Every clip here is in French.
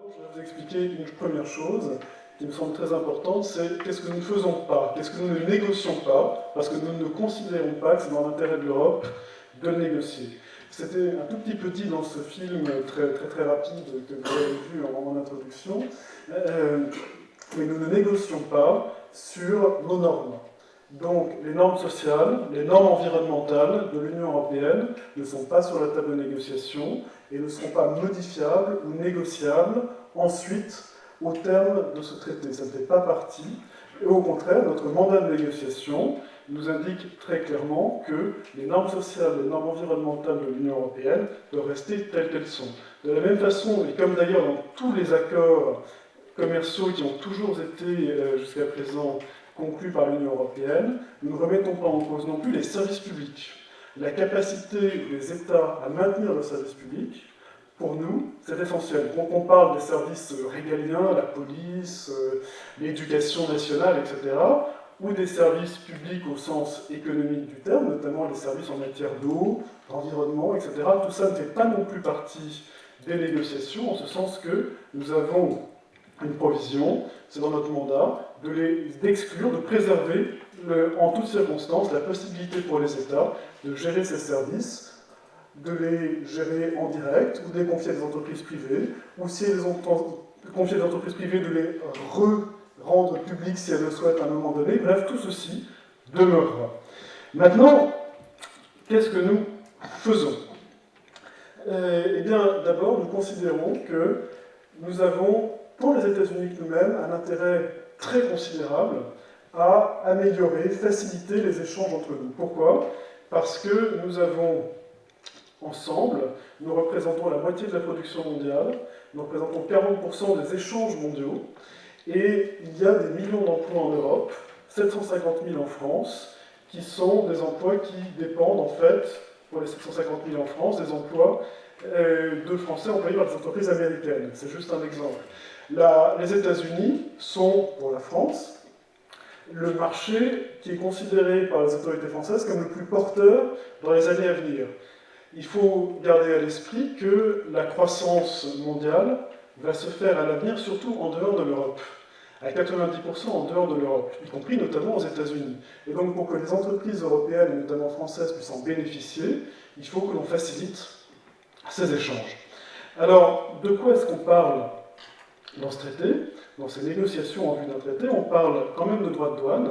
Je vais vous expliquer une première chose qui me semble très importante, c'est qu'est-ce que nous ne faisons pas, qu'est-ce que nous ne négocions pas, parce que nous ne considérons pas que c'est dans l'intérêt de l'Europe de le négocier. C'était un tout petit peu dit dans ce film très rapide que vous avez vu en introduction, mais nous ne négocions pas sur nos normes. Donc les normes sociales, les normes environnementales de l'Union européenne ne sont pas sur la table de négociation et ne seront pas modifiables ou négociables ensuite au terme de ce traité. Ça ne fait pas partie. Et au contraire, notre mandat de négociation nous indique très clairement que les normes sociales, les normes environnementales de l'Union européenne doivent rester telles qu'elles sont. De la même façon, et comme d'ailleurs dans tous les accords commerciaux qui ont toujours été jusqu'à présent conclus par l'Union européenne, nous ne remettons pas en cause non plus les services publics. La capacité des États à maintenir le service public, pour nous, c'est essentiel. Donc on parle des services régaliens, la police, l'éducation nationale, etc., ou des services publics au sens économique du terme, notamment les services en matière d'eau, d'environnement, etc. Tout ça ne fait pas non plus partie des négociations, en ce sens que nous avons une provision, c'est dans notre mandat, d'exclure, de préserver en toutes circonstances la possibilité pour les États de gérer ces services, de les gérer en direct, ou de les confier à des entreprises privées, ou si elles ont confié à des entreprises privées, de les rendre publiques si elles le souhaitent à un moment donné. Bref, tout ceci demeurera. Maintenant, qu'est-ce que nous faisons ? Eh bien, d'abord, nous considérons que nous avons, pour les États-Unis que nous-mêmes, un intérêt très considérable à améliorer, faciliter les échanges entre nous. Pourquoi ? Parce que nous avons, ensemble, nous représentons la moitié de la production mondiale, nous représentons 40% des échanges mondiaux, et il y a des millions d'emplois en Europe, 750 000 en France, qui sont des emplois qui dépendent, en fait, pour les 750 000 en France, des emplois de Français employés par des entreprises américaines. C'est juste un exemple. Les États-Unis sont, pour la France, le marché qui est considéré par les autorités françaises comme le plus porteur dans les années à venir. Il faut garder à l'esprit que la croissance mondiale va se faire à l'avenir surtout en dehors de l'Europe, à 90% en dehors de l'Europe, y compris notamment aux États-Unis. Et donc pour que les entreprises européennes, et notamment françaises, puissent en bénéficier, il faut que l'on facilite ces échanges. Alors, de quoi est-ce qu'on parle dans ce traité, dans ces négociations en vue d'un traité? On parle quand même de droits de douane,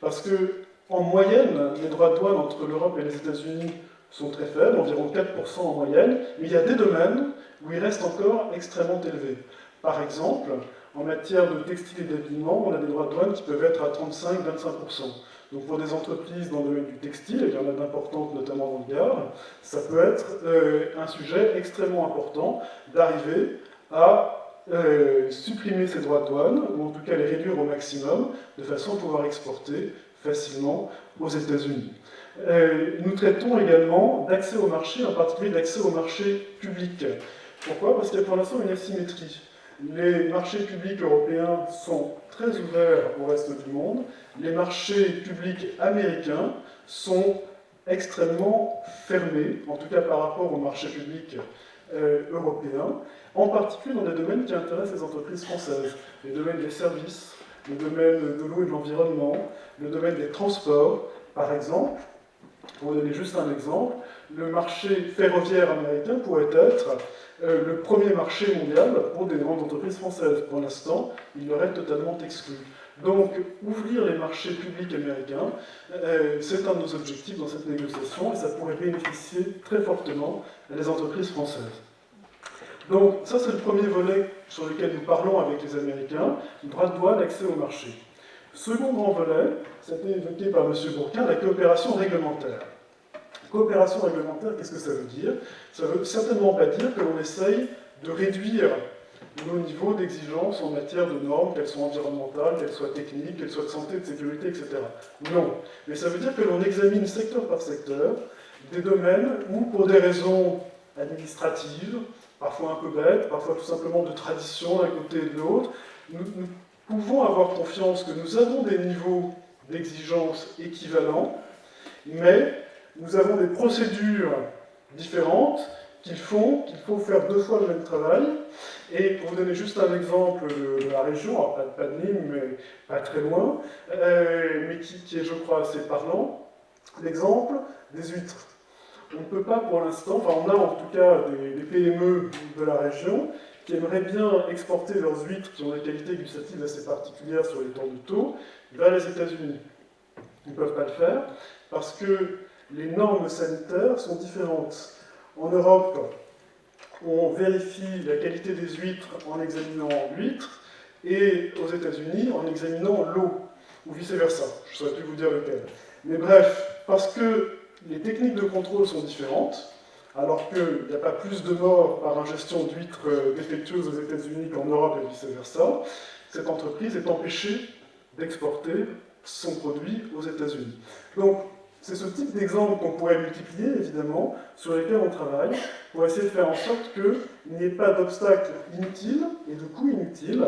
parce que, en moyenne, les droits de douane entre l'Europe et les États-Unis sont très faibles, environ 4% en moyenne, mais il y a des domaines où ils restent encore extrêmement élevés. Par exemple, en matière de textile et d'habillement, on a des droits de douane qui peuvent être à 35-25%. Donc pour des entreprises dans le domaine du textile, et il y en a d'importantes notamment dans le Gard, ça peut être un sujet extrêmement important d'arriver à supprimer ces droits de douane, ou en tout cas les réduire au maximum, de façon à pouvoir exporter facilement aux États-Unis. Nous traitons également d'accès au marché, en particulier d'accès au marché public. Pourquoi ? Parce qu'il y a pour l'instant une asymétrie. Les marchés publics européens sont très ouverts au reste du monde. Les marchés publics américains sont extrêmement fermés, en tout cas par rapport aux marchés publics européens, en particulier dans des domaines qui intéressent les entreprises françaises, les domaines des services, le domaine de l'eau et de l'environnement, le domaine des transports, par exemple. Pour donner juste un exemple, le marché ferroviaire américain pourrait être le premier marché mondial pour des grandes entreprises françaises. Pour l'instant, il leur est totalement exclu. Donc, ouvrir les marchés publics américains, c'est un de nos objectifs dans cette négociation, et ça pourrait bénéficier très fortement à des entreprises françaises. Donc, ça c'est le premier volet sur lequel nous parlons avec les Américains, le droit de douane, accès au marché. Second grand volet, ça a été évoqué par M. Bourquin, la coopération réglementaire. Coopération réglementaire, qu'est-ce que ça veut dire? Ça ne veut certainement pas dire que l'on essaye de réduire nos niveaux d'exigence en matière de normes, qu'elles soient environnementales, qu'elles soient techniques, qu'elles soient de santé, de sécurité, etc. Non. Mais ça veut dire que l'on examine secteur par secteur des domaines où, pour des raisons administratives, parfois un peu bêtes, parfois tout simplement de tradition d'un côté et de l'autre, nous pouvons avoir confiance que nous avons des niveaux d'exigence équivalents, mais nous avons des procédures différentes qu'il faut faire 2 fois le même travail. Et pour vous donner juste un exemple de la région, alors pas de Nîmes, mais pas très loin, mais qui est, je crois, assez parlant, l'exemple des huîtres. On ne peut pas pour l'instant, enfin on a en tout cas des PME de la région qui aimeraient bien exporter leurs huîtres qui ont des qualités gustatives assez particulières sur les temps de taux vers les États-Unis. Ils ne peuvent pas le faire parce que les normes sanitaires sont différentes. En Europe, on vérifie la qualité des huîtres en examinant l'huître, et aux États-Unis en examinant l'eau, ou vice-versa. Je ne saurais plus vous dire lequel. Mais bref, parce que les techniques de contrôle sont différentes, alors qu'il n'y a pas plus de morts par ingestion d'huîtres défectueuses aux États-Unis qu'en Europe et vice-versa, cette entreprise est empêchée d'exporter son produit aux États-Unis. Donc, c'est ce type d'exemple qu'on pourrait multiplier, évidemment, sur lesquels on travaille, pour essayer de faire en sorte qu'il n'y ait pas d'obstacles inutiles et de coûts inutiles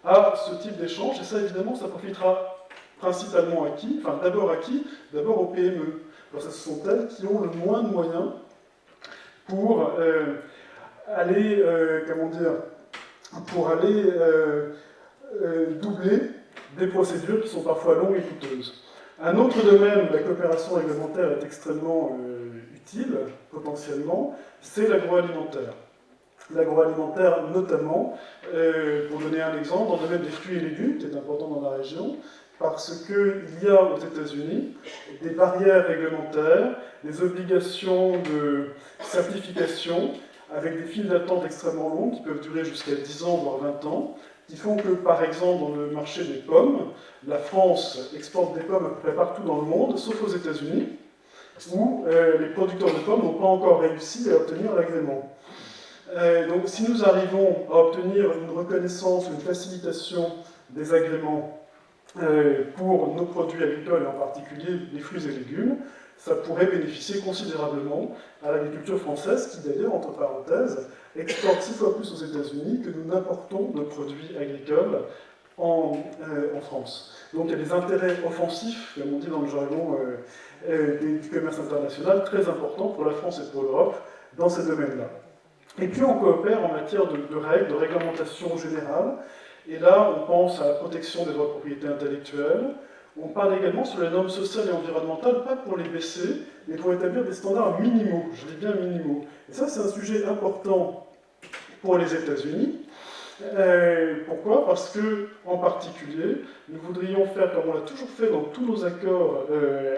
à ce type d'échange. Et ça, évidemment, ça profitera principalement à qui? Enfin, d'abord à qui? D'abord aux PME. Parce que ce sont elles qui ont le moins de moyens pour aller, doubler des procédures qui sont parfois longues et coûteuses. Un autre domaine où la coopération réglementaire est extrêmement utile, potentiellement, c'est l'agroalimentaire. L'agroalimentaire notamment, pour donner un exemple, dans le domaine des fruits et légumes, qui est important dans la région, parce qu'il y a aux États-Unis des barrières réglementaires, des obligations de certification, avec des files d'attente extrêmement longues, qui peuvent durer jusqu'à 10 ans, voire 20 ans, qui font que, par exemple, dans le marché des pommes, la France exporte des pommes à peu près partout dans le monde, sauf aux États-Unis, où les producteurs de pommes n'ont pas encore réussi à obtenir l'agrément. Donc, si nous arrivons à obtenir une reconnaissance, une facilitation des agréments pour nos produits agricoles, et en particulier les fruits et légumes, ça pourrait bénéficier considérablement à l'agriculture française, qui d'ailleurs, entre parenthèses, exporte 6 fois plus aux États-Unis que nous n'importons de produits agricoles en France. Donc il y a des intérêts offensifs, comme on dit dans le jargon du commerce international, très importants pour la France et pour l'Europe dans ces domaines-là. Et puis on coopère en matière de règles, de réglementation générale, et là on pense à la protection des droits de propriété intellectuelle. On parle également sur les normes sociales et environnementales, pas pour les baisser, mais pour établir des standards minimaux, je dis bien minimaux. Et ça, c'est un sujet important pour les États-Unis. Pourquoi? Parce que, en particulier, nous voudrions faire, comme on l'a toujours fait dans tous nos accords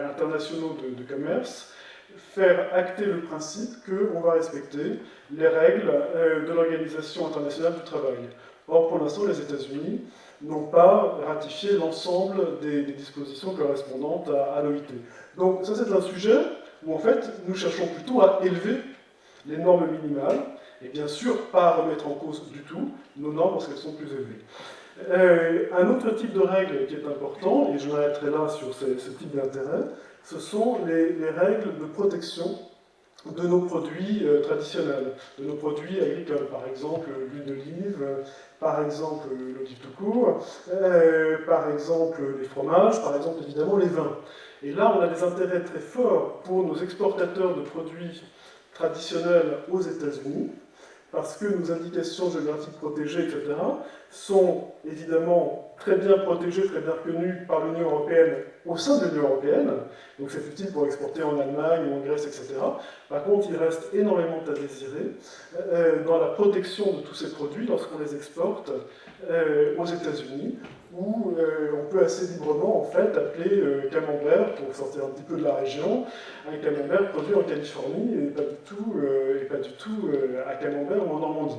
internationaux de commerce, faire acter le principe qu'on va respecter les règles de l'Organisation internationale du travail. Or, pour l'instant, les États-Unis n'ont pas ratifié l'ensemble des dispositions correspondantes à l'OIT. Donc ça, c'est un sujet où, en fait, nous cherchons plutôt à élever les normes minimales, et bien sûr, pas à remettre en cause du tout nos normes parce qu'elles sont plus élevées. Un autre type de règle qui est important, et je m'arrêterai là sur ce type d'intérêt, ce sont les règles de protection de nos produits traditionnels, de nos produits agricoles, par exemple l'huile d'olive, par exemple l'olive tout court, par exemple les fromages, par exemple évidemment les vins. Et là, on a des intérêts très forts pour nos exportateurs de produits traditionnels aux États-Unis, parce que nos indications géographiques protégées, etc., sont évidemment très bien protégées, très bien reconnues par l'Union européenne au sein de l'Union européenne, donc c'est utile pour exporter en Allemagne ou en Grèce, etc. Par contre, il reste énormément à désirer dans la protection de tous ces produits lorsqu'on les exporte aux États-Unis, où on peut assez librement en fait appeler camembert, pour sortir un petit peu de la région, un camembert produit en Californie et pas du tout à Camembert ou en Normandie.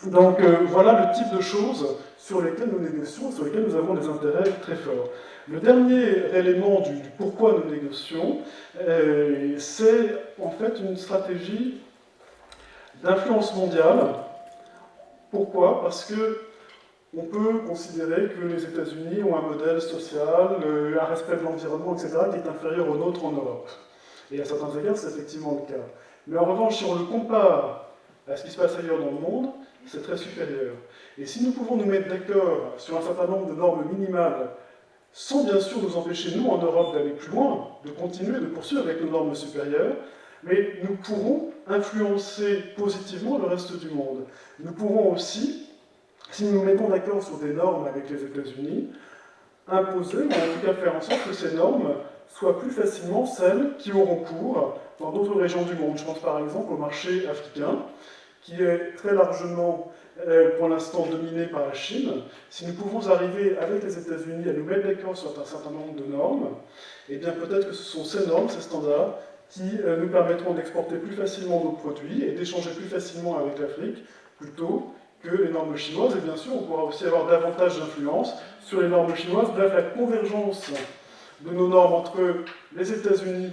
Donc voilà le type de choses sur lesquelles nous négocions, sur lesquelles nous avons des intérêts très forts. Le dernier élément du pourquoi nous négocions, c'est en fait une stratégie d'influence mondiale. Pourquoi? Parce que on peut considérer que les États-Unis ont un modèle social, un respect de l'environnement, etc., qui est inférieur au nôtre en Europe. Et à certains égards, c'est effectivement le cas. Mais en revanche, si on le compare à ce qui se passe ailleurs dans le monde, c'est très supérieur. Et si nous pouvons nous mettre d'accord sur un certain nombre de normes minimales, sans bien sûr nous empêcher, nous, en Europe, d'aller plus loin, de continuer, de poursuivre avec nos normes supérieures, mais nous pourrons influencer positivement le reste du monde. Nous pourrons aussi, si nous nous mettons d'accord sur des normes avec les États-Unis, imposer, ou en tout cas faire en sorte que ces normes soient plus facilement celles qui auront cours dans d'autres régions du monde. Je pense par exemple au marché africain, qui est très largement, pour l'instant, dominé par la Chine. Si nous pouvons arriver avec les États-Unis à nous mettre d'accord sur un certain nombre de normes, eh bien peut-être que ce sont ces normes, ces standards, qui nous permettront d'exporter plus facilement nos produits et d'échanger plus facilement avec l'Afrique, plutôt que les normes chinoises. Et bien sûr, on pourra aussi avoir davantage d'influence sur les normes chinoises. Bref, la convergence de nos normes entre les États-Unis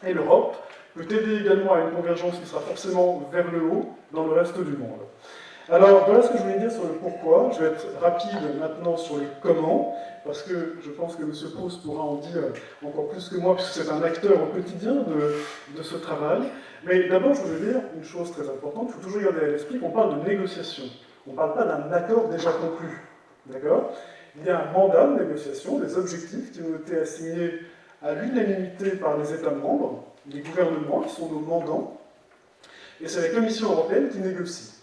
et l'Europe peut aider également à une convergence qui sera forcément vers le haut dans le reste du monde. Alors, voilà ce que je voulais dire sur le pourquoi. Je vais être rapide maintenant sur le comment, parce que je pense que M. Proust pourra en dire encore plus que moi, puisque c'est un acteur au quotidien de ce travail. Mais d'abord, je voulais dire une chose très importante. Il faut toujours garder à l'esprit qu'on parle de négociation. On ne parle pas d'un accord déjà conclu. D'accord ? Il y a un mandat de négociation, des objectifs qui ont été assignés à l'unanimité par les États membres, les gouvernements qui sont nos mandants, et c'est la Commission européenne qui négocie.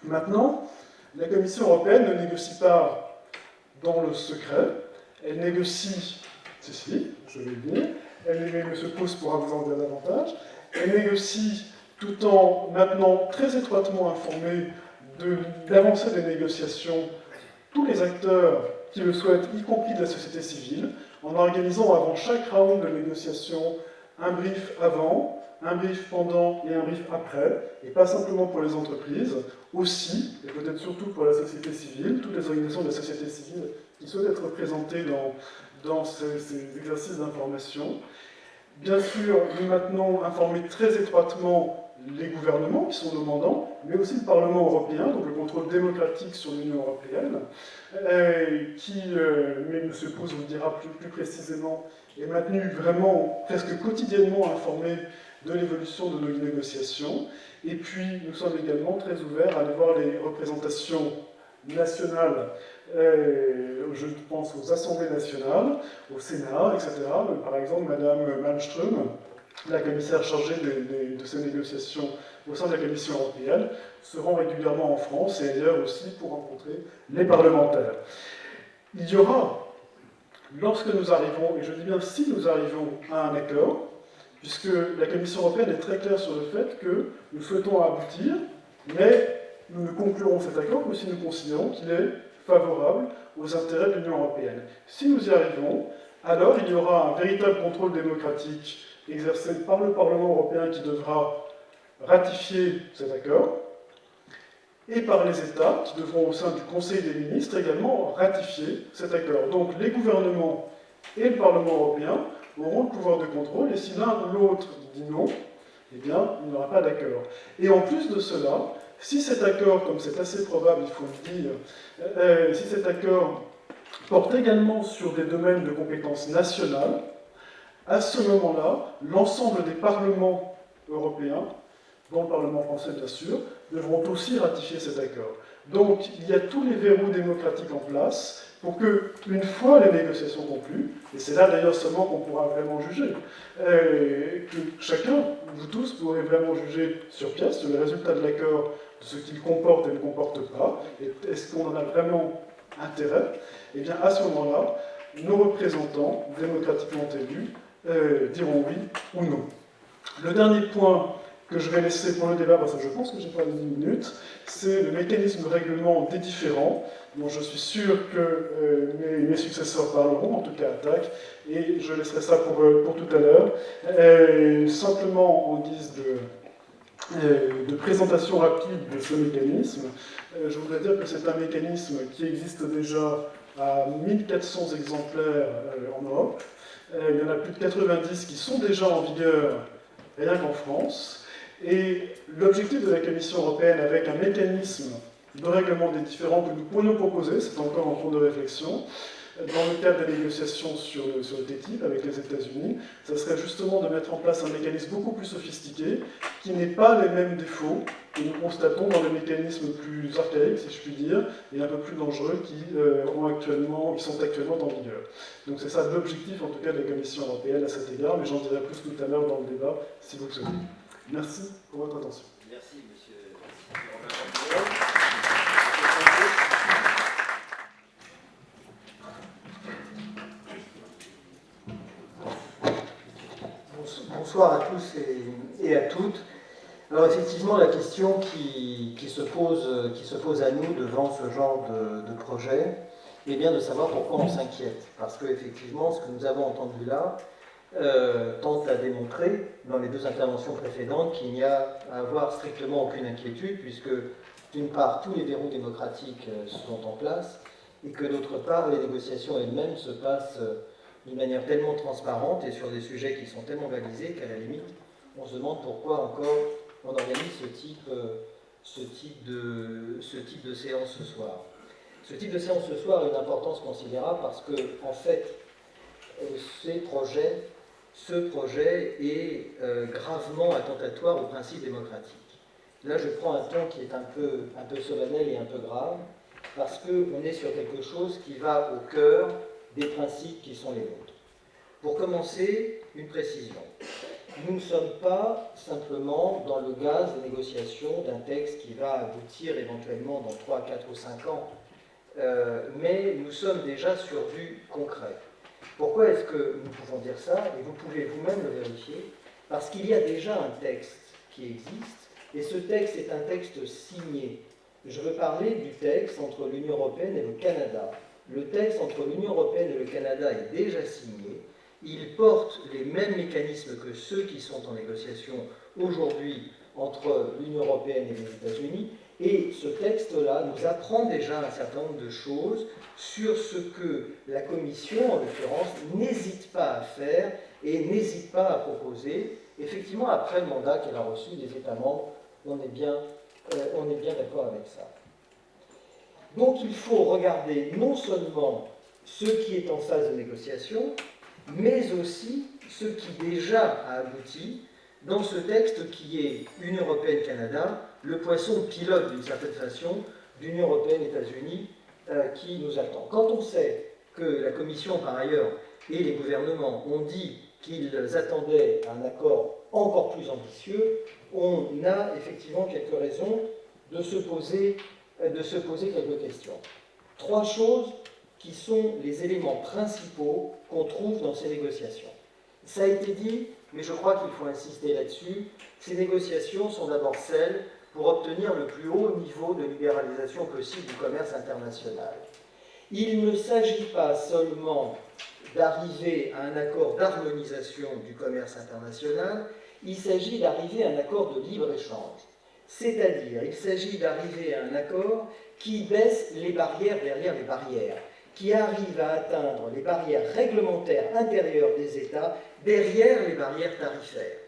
Maintenant, la Commission européenne ne négocie pas dans le secret, elle négocie, si, je vais le dire, M. Proust pourra vous en dire davantage, elle négocie tout en maintenant très étroitement informé de l'avancée des négociations tous les acteurs qui le souhaitent, y compris de la société civile, en organisant avant chaque round de négociation un brief avant, un brief pendant et un brief après, et pas simplement pour les entreprises, aussi, et peut-être surtout pour la société civile, toutes les organisations de la société civile qui souhaitent être représentées dans ces exercices d'information. Bien sûr, nous maintenons informés très étroitement les gouvernements, qui sont nos mandants, mais aussi le Parlement européen, donc le contrôle démocratique sur l'Union européenne, mais M. Proust vous le dira plus précisément, est maintenu vraiment presque quotidiennement informé de l'évolution de nos négociations. Et puis, nous sommes également très ouverts à aller voir les représentations nationales, je pense aux assemblées nationales, au Sénat, etc. Par exemple, Mme Malmström, la commissaire chargée de ces négociations au sein de la Commission européenne, se rend régulièrement en France et ailleurs aussi pour rencontrer les parlementaires. Il y aura, lorsque nous arrivons, et je dis bien si nous arrivons à un accord, puisque la Commission européenne est très claire sur le fait que nous souhaitons aboutir, mais nous ne conclurons cet accord que si nous considérons qu'il est favorable aux intérêts de l'Union européenne. Si nous y arrivons, alors il y aura un véritable contrôle démocratique exercé par le Parlement européen qui devra ratifier cet accord, et par les États qui devront au sein du Conseil des ministres également ratifier cet accord. Donc les gouvernements et le Parlement européen auront le pouvoir de contrôle, et si l'un ou l'autre dit non, eh bien, il n'y aura pas d'accord. Et en plus de cela, si cet accord, comme c'est assez probable, il faut le dire, si cet accord porte également sur des domaines de compétences nationales, à ce moment-là, l'ensemble des parlements européens, dont le Parlement français bien sûr, devront aussi ratifier cet accord. Donc il y a tous les verrous démocratiques en place pour que, une fois les négociations conclues, et c'est là d'ailleurs seulement qu'on pourra vraiment juger, que chacun, vous tous, pourrez vraiment juger sur pièce sur le résultat de l'accord, de ce qu'il comporte et ne comporte pas, et est-ce qu'on en a vraiment intérêt, et bien à ce moment-là, nos représentants démocratiquement élus diront oui ou non. Le dernier point que je vais laisser pour le débat, parce que je pense que j'ai pas 10 minutes, c'est le mécanisme de règlement des différends, dont je suis sûr que mes successeurs parleront, en tout cas attaquent, et je laisserai ça pour tout à l'heure. Simplement en guise de présentation rapide de ce mécanisme, je voudrais dire que c'est un mécanisme qui existe déjà à 1400 exemplaires en Europe. Il y en a plus de 90 qui sont déjà en vigueur rien qu'en France. Et l'objectif de la Commission européenne, avec un mécanisme de règlement des différends que nous pourrions proposer, c'est encore en cours de réflexion, dans le cadre des négociations sur le TTIP avec les États-Unis, ça serait justement de mettre en place un mécanisme beaucoup plus sophistiqué, qui n'ait pas les mêmes défauts que nous constatons dans les mécanismes plus archaïques, si je puis dire, et un peu plus dangereux qui sont actuellement en vigueur. Donc c'est ça l'objectif, en tout cas, de la Commission européenne à cet égard, mais j'en dirai plus tout à l'heure dans le débat, si vous le souhaitez. Merci pour votre attention. Merci, monsieur. Bonsoir à tous et à toutes. Alors effectivement, la question qui se pose à nous devant ce genre de projet est bien de savoir pourquoi on s'inquiète. Parce que effectivement, ce que nous avons entendu là tente à démontrer, dans les deux interventions précédentes, qu'il n'y a à avoir strictement aucune inquiétude, puisque d'une part, tous les verrous démocratiques sont en place, et que d'autre part, les négociations elles-mêmes se passent d'une manière tellement transparente et sur des sujets qui sont tellement balisés qu'à la limite, on se demande pourquoi encore on organise ce type de séance ce soir. Ce type de séance ce soir a une importance considérable parce que, en fait, ce projet est gravement attentatoire aux principes démocratiques. Là, je prends un ton qui est un peu solennel et un peu grave, parce qu'on est sur quelque chose qui va au cœur des principes qui sont les nôtres. Pour commencer, une précision. Nous ne sommes pas simplement dans le gaz des négociations d'un texte qui va aboutir éventuellement dans 3, 4 ou 5 ans, mais nous sommes déjà sur du concret. Pourquoi est-ce que nous pouvons dire ça? Et vous pouvez vous-même le vérifier, parce qu'il y a déjà un texte qui existe, et ce texte est un texte signé. Je veux parler du texte entre l'Union européenne et le Canada. Le texte entre l'Union européenne et le Canada est déjà signé. Il porte les mêmes mécanismes que ceux qui sont en négociation aujourd'hui entre l'Union européenne et les États-Unis. Et ce texte-là nous apprend déjà un certain nombre de choses sur ce que la Commission, en l'occurrence, n'hésite pas à faire et n'hésite pas à proposer. Effectivement, après le mandat qu'elle a reçu des États membres, on est bien d'accord avec ça. Donc il faut regarder non seulement ce qui est en phase de négociation, mais aussi ce qui déjà a abouti dans ce texte qui est Union européenne-Canada, le poisson pilote d'une certaine façon d'Union européenne-États-Unis qui nous attend. Quand on sait que la Commission, par ailleurs, et les gouvernements ont dit qu'ils attendaient un accord encore plus ambitieux, on a effectivement quelques raisons de se poser quelques questions. 3 choses qui sont les éléments principaux qu'on trouve dans ces négociations. Ça a été dit, mais je crois qu'il faut insister là-dessus, ces négociations sont d'abord celles pour obtenir le plus haut niveau de libéralisation possible du commerce international. Il ne s'agit pas seulement d'arriver à un accord d'harmonisation du commerce international, il s'agit d'arriver à un accord de libre-échange. C'est-à-dire, il s'agit d'arriver à un accord qui baisse les barrières derrière les barrières, qui arrive à atteindre les barrières réglementaires intérieures des États derrière les barrières tarifaires.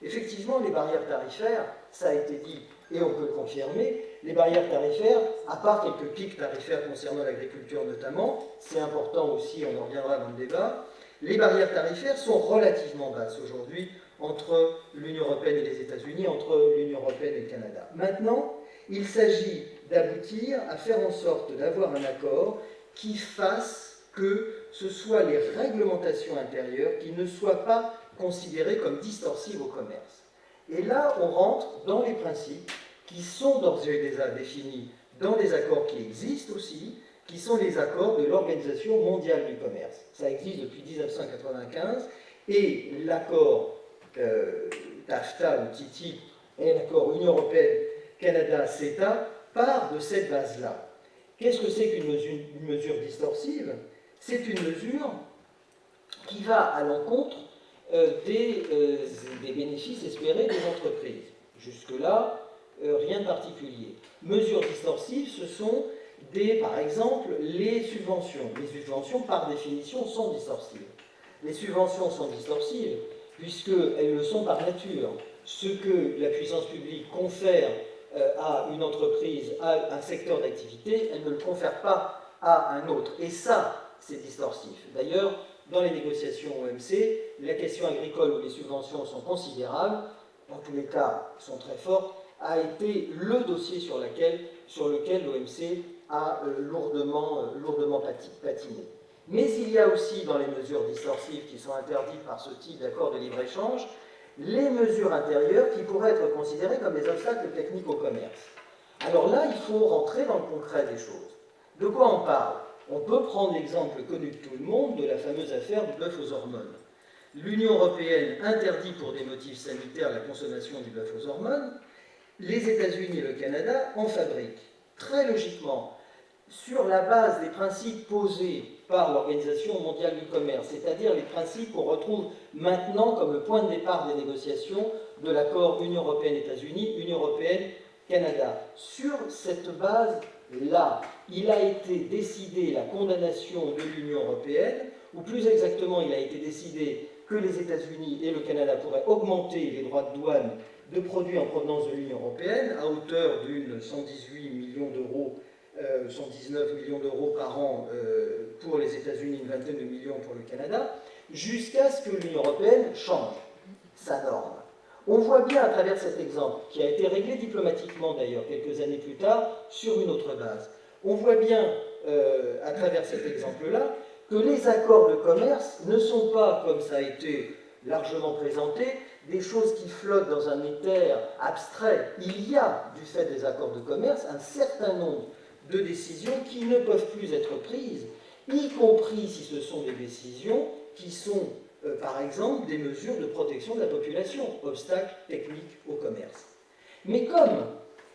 Effectivement, les barrières tarifaires, ça a été dit et on peut le confirmer, les barrières tarifaires, à part quelques pics tarifaires concernant l'agriculture notamment, c'est important aussi, on en reviendra dans le débat, les barrières tarifaires sont relativement basses aujourd'hui entre l'Union européenne et les États-Unis, entre l'Union européenne et le Canada. Maintenant, il s'agit d'aboutir à faire en sorte d'avoir un accord qui fasse que ce soit les réglementations intérieures qui ne soient pas considérées comme distorsives au commerce. Et là, on rentre dans les principes qui sont d'ores et déjà définis dans des accords qui existent aussi, qui sont les accords de l'Organisation mondiale du commerce. Ça existe depuis 1995, et l'accord TAFTA ou TTIP et l'accord Union européenne-Canada-CETA part de cette base-là. Qu'est-ce que c'est qu'une mesure distorsive? C'est une mesure qui va à l'encontre des bénéfices espérés des entreprises. Jusque-là, rien de particulier. Mesures distorsives, ce sont par exemple, les subventions. Les subventions, par définition, sont distorsives. Les subventions sont distorsives puisqu'elles le sont par nature. Ce que la puissance publique confère à une entreprise, à un secteur d'activité, elle ne le confère pas à un autre. Et ça, c'est distorsif. D'ailleurs, dans les négociations OMC, la question agricole où les subventions sont considérables, dans tous les cas sont très fortes, a été le dossier sur lequel l'OMC a lourdement patiné. Mais il y a aussi dans les mesures distorsives qui sont interdites par ce type d'accord de libre-échange, les mesures intérieures qui pourraient être considérées comme des obstacles techniques au commerce. Alors là, il faut rentrer dans le concret des choses. De quoi on parle? On peut prendre l'exemple connu de tout le monde de la fameuse affaire du bœuf aux hormones. L'Union européenne interdit pour des motifs sanitaires la consommation du bœuf aux hormones. Les États-Unis et le Canada en fabriquent. Très logiquement, sur la base des principes posés par l'Organisation mondiale du commerce, c'est-à-dire les principes qu'on retrouve maintenant comme le point de départ des négociations de l'accord Union européenne-États-Unis, Union européenne-Canada. Sur cette base-là, il a été décidé la condamnation de l'Union européenne, ou plus exactement, il a été décidé que les États-Unis et le Canada pourraient augmenter les droits de douane de produits en provenance de l'Union européenne à hauteur d'une 118 millions d'euros, 119 millions d'euros par an pour les États-Unis, une vingtaine de millions pour le Canada, jusqu'à ce que l'Union européenne change sa norme. On voit bien à travers cet exemple, qui a été réglé diplomatiquement d'ailleurs quelques années plus tard sur une autre base, on voit bien à travers cet exemple-là que les accords de commerce ne sont pas, comme ça a été largement présenté, des choses qui flottent dans un éther abstrait. Il y a, du fait des accords de commerce, un certain nombre de décisions qui ne peuvent plus être prises, y compris si ce sont des décisions qui sont, par exemple, des mesures de protection de la population, obstacles techniques au commerce. Mais comme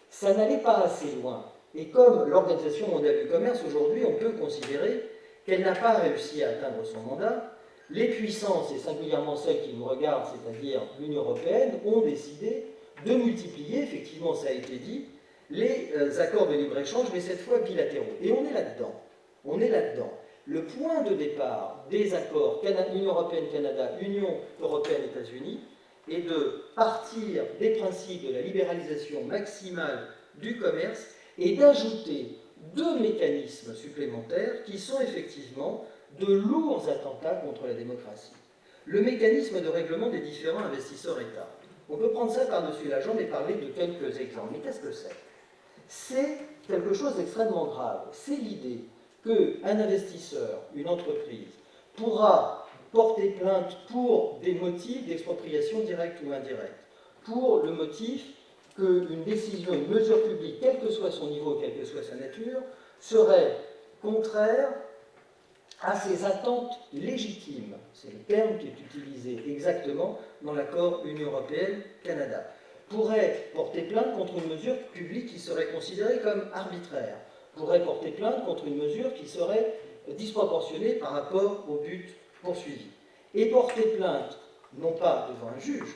ça n'allait pas assez loin, et comme l'Organisation mondiale du commerce, aujourd'hui, on peut considérer qu'elle n'a pas réussi à atteindre son mandat, les puissances, et singulièrement celles qui nous regardent, c'est-à-dire l'Union européenne, ont décidé de multiplier, effectivement ça a été dit, les accords de libre-échange, mais cette fois bilatéraux. Et on est là-dedans. On est là-dedans. Le point de départ des accords Union européenne-Canada, Union européenne-États-Unis est de partir des principes de la libéralisation maximale du commerce et d'ajouter deux mécanismes supplémentaires qui sont effectivement de lourds attentats contre la démocratie. Le mécanisme de règlement des différends investisseurs-États. On peut prendre ça par-dessus la jambe et parler de quelques exemples. Mais qu'est-ce que c'est? C'est quelque chose d'extrêmement grave. C'est l'idée qu'un investisseur, une entreprise, pourra porter plainte pour des motifs d'expropriation directe ou indirecte, pour le motif qu'une décision, une mesure publique, quel que soit son niveau, quelle que soit sa nature, serait contraire à ses attentes légitimes. C'est le terme qui est utilisé exactement dans l'accord Union européenne-Canada. Pourrait porter plainte contre une mesure publique qui serait considérée comme arbitraire, pourrait porter plainte contre une mesure qui serait disproportionnée par rapport au but poursuivi. Et porter plainte, non pas devant un juge,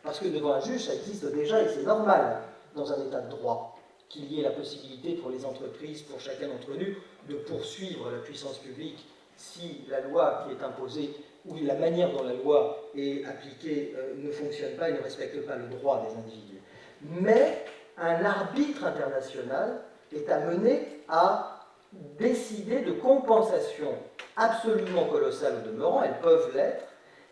parce que devant un juge, ça existe déjà et c'est normal dans un état de droit qu'il y ait la possibilité pour les entreprises, pour chacun d'entre nous, de poursuivre la puissance publique si la loi qui est imposée ou la manière dont la loi est appliquée ne fonctionne pas et ne respecte pas le droit des individus. Mais un arbitre international est amené à décider de compensations absolument colossales au demeurant, elles peuvent l'être,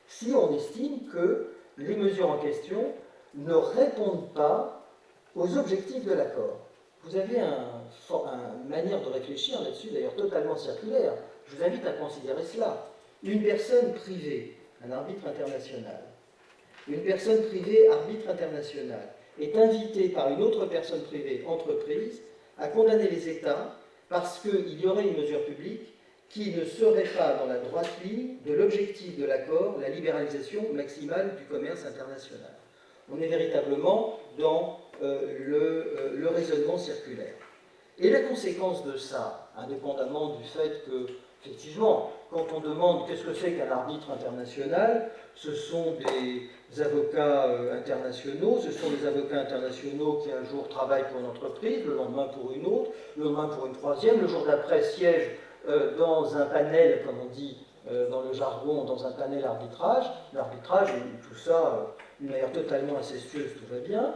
si on estime que les mesures en question ne répondent pas aux objectifs de l'accord. Vous avez une manière de réfléchir là-dessus, d'ailleurs totalement circulaire. Je vous invite à considérer cela. Une personne privée, un arbitre international, une personne privée, arbitre international, est invitée par une autre personne privée, entreprise, à condamner les États parce qu'il y aurait une mesure publique qui ne serait pas dans la droite ligne de l'objectif de l'accord, la libéralisation maximale du commerce international. On est véritablement dans le raisonnement circulaire. Et la conséquence de ça, indépendamment du fait que, effectivement, quand on demande qu'est-ce que c'est qu'un arbitre international, ce sont des avocats internationaux, ce sont des avocats internationaux qui un jour travaillent pour une entreprise, le lendemain pour une autre, le lendemain pour une troisième, le jour d'après siègent dans un panel, comme on dit dans le jargon, dans un panel arbitrage. L'arbitrage, tout ça, d'une manière totalement incestueuse, tout va bien.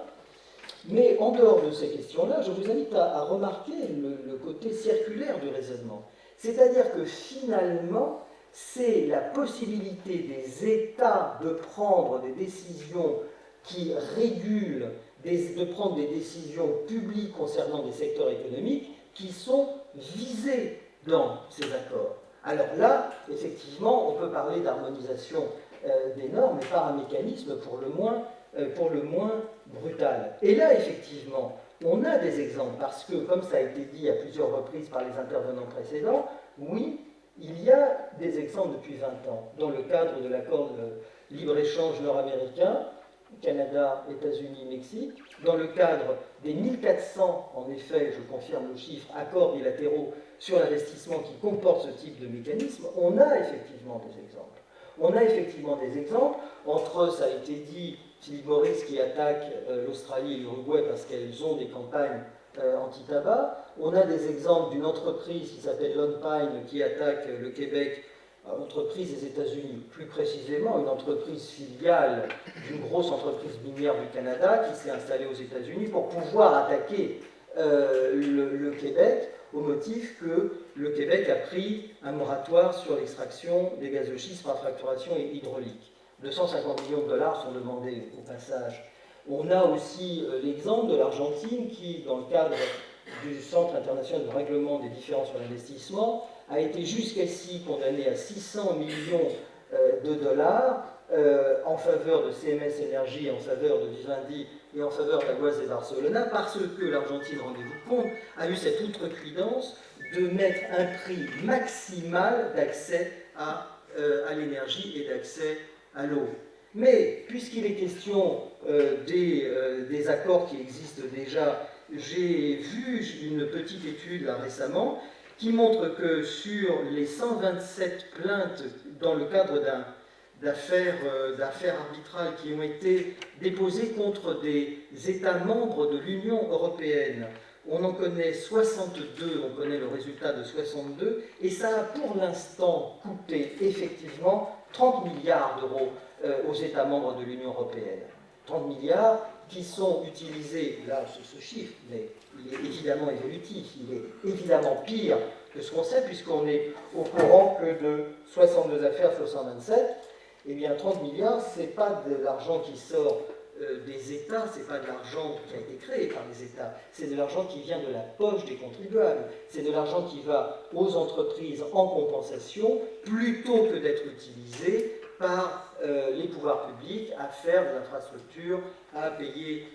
Mais en dehors de ces questions-là, je vous invite à remarquer le côté circulaire du raisonnement. C'est-à-dire que finalement, c'est la possibilité des États de prendre des décisions qui régulent, de prendre des décisions publiques concernant des secteurs économiques qui sont visés dans ces accords. Alors là, effectivement, on peut parler d'harmonisation des normes, mais par un mécanisme pour le moins brutal. Et là, effectivement, on a des exemples, parce que, comme ça a été dit à plusieurs reprises par les intervenants précédents, oui, il y a des exemples depuis 20 ans, dans le cadre de l'accord de libre-échange nord-américain, Canada, États-Unis, Mexique, dans le cadre des 1400, en effet, je confirme le chiffre, accords bilatéraux sur l'investissement qui comportent ce type de mécanisme, on a effectivement des exemples. On a effectivement des exemples, entre, ça a été dit, Philip Morris qui attaque l'Australie et l'Uruguay parce qu'elles ont des campagnes anti-tabac. On a des exemples d'une entreprise qui s'appelle Lone Pine qui attaque le Québec, entreprise des États-Unis, plus précisément une entreprise filiale d'une grosse entreprise minière du Canada qui s'est installée aux États-Unis pour pouvoir attaquer le Québec au motif que le Québec a pris un moratoire sur l'extraction des gaz de schiste par fracturation et hydraulique. 250 millions de dollars sont demandés au passage. On a aussi l'exemple de l'Argentine qui, dans le cadre du Centre international de règlement des différends sur l'investissement, a été jusqu'ici condamné à 600 millions de dollars en faveur de CMS Énergie, en faveur de Vivendi et en faveur d'Aguas de Barcelona, parce que l'Argentine, rendez-vous compte, a eu cette outrecuidance de mettre un prix maximal d'accès à l'énergie et d'accès à l'eau. Mais, puisqu'il est question des accords qui existent déjà, j'ai vu une petite étude là récemment qui montre que sur les 127 plaintes dans le cadre d'affaires arbitrales qui ont été déposées contre des États membres de l'Union européenne, on en connaît 62, on connaît le résultat de 62, et ça a pour l'instant coûté effectivement 30 milliards d'euros aux États membres de l'Union européenne. 30 milliards qui sont utilisés, là ce chiffre, mais il est évidemment évolutif, il est évidemment pire que ce qu'on sait, puisqu'on est au courant que de 62 affaires sur 127, eh bien 30 milliards, ce n'est pas de l'argent qui sort des États, ce n'est pas de l'argent qui a été créé par les États, c'est de l'argent qui vient de la poche des contribuables, c'est de l'argent qui va aux entreprises en compensation, plutôt que d'être utilisé par les pouvoirs publics à faire de l'infrastructure, à payer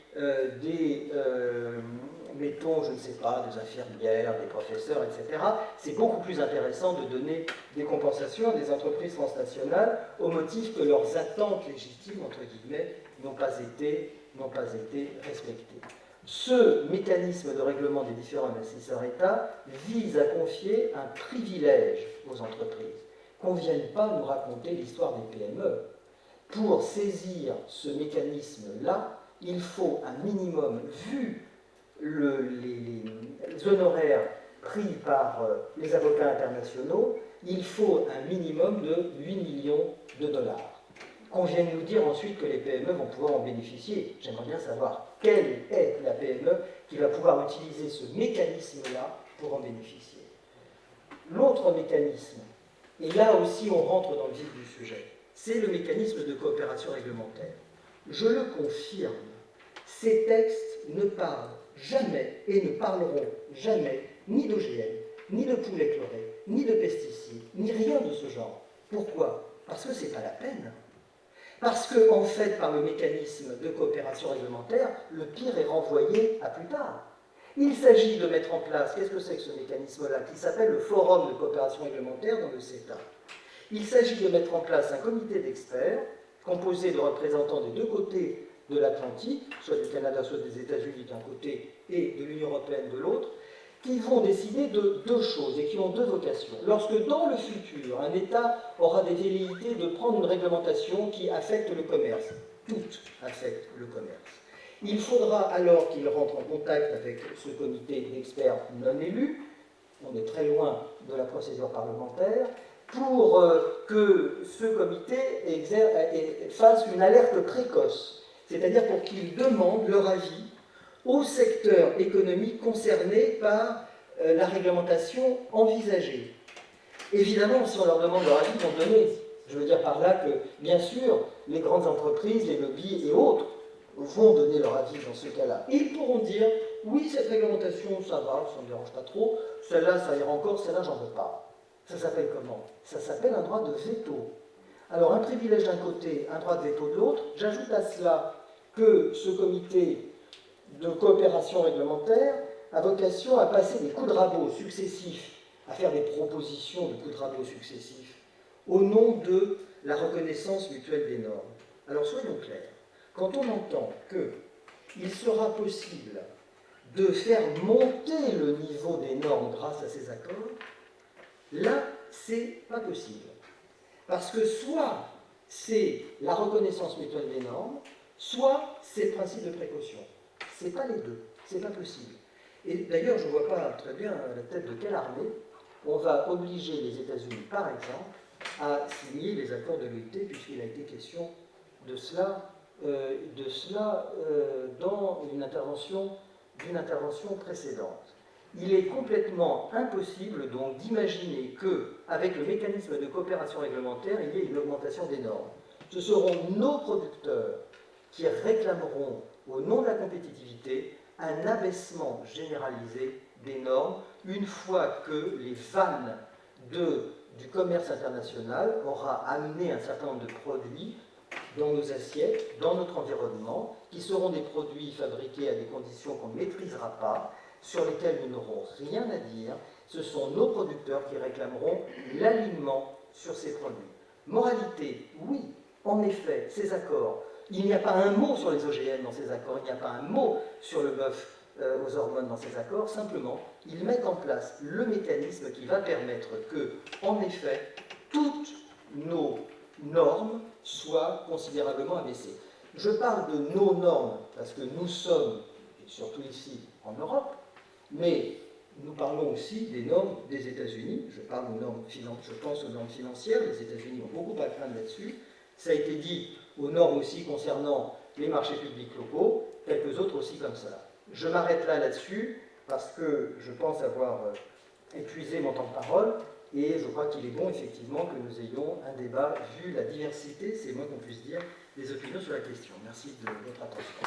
mettons, je ne sais pas, des infirmières, des professeurs, etc. C'est beaucoup plus intéressant de donner des compensations à des entreprises transnationales au motif que leurs attentes légitimes, entre guillemets, n'ont pas été respectées. Ce mécanisme de règlement des différents investisseurs-États vise à confier un privilège aux entreprises. Qu'on ne vienne pas nous raconter l'histoire des PME. Pour saisir ce mécanisme-là, il faut un minimum, vu les honoraires pris par les avocats internationaux, il faut un minimum de 8 millions de dollars. Qu'on vienne nous dire ensuite que les PME vont pouvoir en bénéficier, j'aimerais bien savoir quelle est la PME qui va pouvoir utiliser ce mécanisme-là pour en bénéficier. L'autre mécanisme, et là aussi on rentre dans le vif du sujet, c'est le mécanisme de coopération réglementaire. Je le confirme, ces textes ne parlent jamais et ne parleront jamais ni d'OGM, ni de poulet chloré, ni de pesticides, ni rien de ce genre. Pourquoi? Parce que ce n'est pas la peine. Parce que, en fait, par le mécanisme de coopération réglementaire, le pire est renvoyé à plus tard. Il s'agit de mettre en place, qu'est-ce que c'est que ce mécanisme-là, qui s'appelle le Forum de coopération réglementaire dans le CETA. Il s'agit de mettre en place un comité d'experts composé de représentants des deux côtés de l'Atlantique, soit du Canada, soit des États-Unis d'un côté et de l'Union européenne de l'autre, qui vont décider de deux choses et qui ont deux vocations. Lorsque dans le futur, un État aura des velléités de prendre une réglementation qui affecte le commerce, toutes affectent le commerce, il faudra alors qu'il rentre en contact avec ce comité d'experts non élus, on est très loin de la procédure parlementaire, pour que ce comité fasse une alerte précoce, c'est-à-dire pour qu'il demande leur avis aux secteurs économiques concernés par la réglementation envisagée. Évidemment, si on leur demande leur avis, ils vont donner. Je veux dire par là que, bien sûr, les grandes entreprises, les lobbies et autres vont donner leur avis dans ce cas-là. Ils pourront dire, oui, cette réglementation, ça va, ça ne me dérange pas trop, celle-là, ça ira encore, celle-là, j'en veux pas. Ça s'appelle comment? Ça s'appelle un droit de veto. Alors, un privilège d'un côté, un droit de veto de l'autre. J'ajoute à cela que ce comité de coopération réglementaire a vocation à passer des coups de rabot successifs, à faire des propositions de coups de rabot successifs, au nom de la reconnaissance mutuelle des normes. Alors, soyons clairs. Quand on entend qu'il sera possible de faire monter le niveau des normes grâce à ces accords, là, c'est pas possible. Parce que soit c'est la reconnaissance mutuelle des normes, soit c'est le principe de précaution. C'est pas les deux, c'est pas possible. Et d'ailleurs, je ne vois pas très bien à la tête de quelle armée on va obliger les États-Unis, par exemple, à signer les accords de l'OIT, puisqu'il a été question de cela dans une intervention précédente. Il est complètement impossible donc d'imaginer qu'avec le mécanisme de coopération réglementaire, il y ait une augmentation des normes. Ce seront nos producteurs qui réclameront, au nom de la compétitivité, un abaissement généralisé des normes une fois que les vannes du commerce international aura amené un certain nombre de produits dans nos assiettes, dans notre environnement, qui seront des produits fabriqués à des conditions qu'on ne maîtrisera pas, sur lesquels nous n'aurons rien à dire. Ce sont nos producteurs qui réclameront l'alignement sur ces produits. Moralité, oui, en effet, ces accords, il n'y a pas un mot sur les OGM dans ces accords, il n'y a pas un mot sur le bœuf aux hormones dans ces accords, simplement, ils mettent en place le mécanisme qui va permettre que, en effet, toutes nos normes soient considérablement abaissées. Je parle de nos normes parce que nous sommes, et surtout ici en Europe, mais nous parlons aussi des normes des États-Unis. Je pense aux normes financières, les États-Unis ont beaucoup à craindre là-dessus. Ça a été dit aux normes aussi concernant les marchés publics locaux, quelques autres aussi comme ça. Je m'arrête là-dessus parce que je pense avoir épuisé mon temps de parole et je crois qu'il est bon effectivement que nous ayons un débat vu la diversité, c'est le moins qu'on puisse dire, des opinions sur la question. Merci de votre attention.